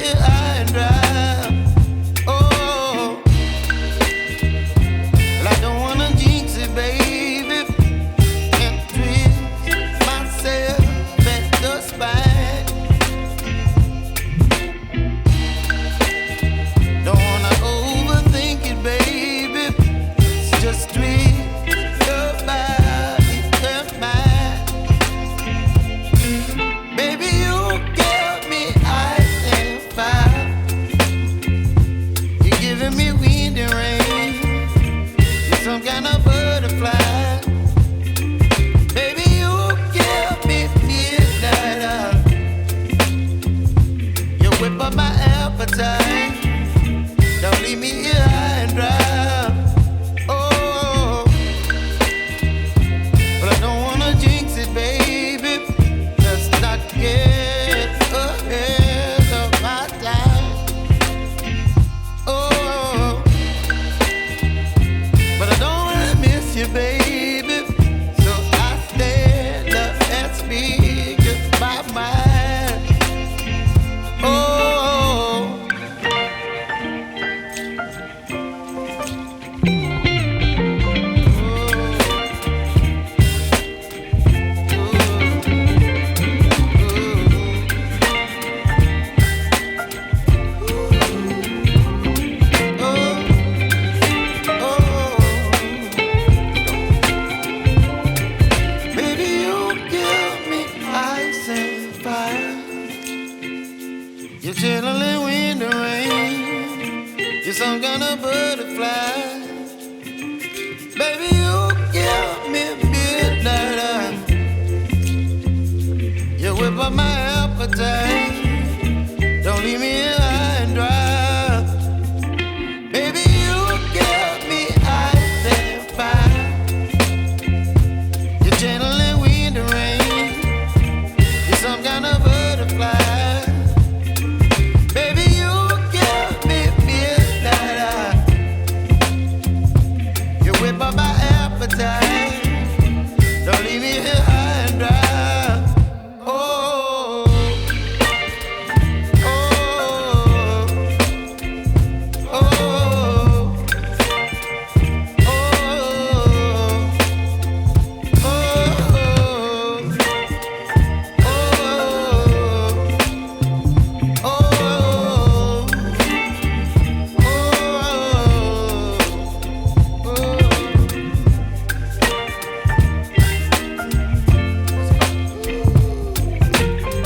here high and dry. Oh, well, I don't wanna jinx it, baby, and twist myself at the spine. Don't wanna overthink it, baby. It's just twist your body and mine. Baby, you give me ice and fire. You're giving me wind and rain. You're some kind of butterfly. Baby, you give me midnight. You whip up my appetite. Don't leave me here high and dry. Oh, but I don't wanna jinx it, baby. Let's not get ahead of my time. Oh, but I don't wanna miss you, baby. So I stand up and speak my mind. Oh. Baby, you give me ice and fire. You're chilling wind and rain. You're some kind of butterfly. Baby, you give me midnight. You whip up my appetite.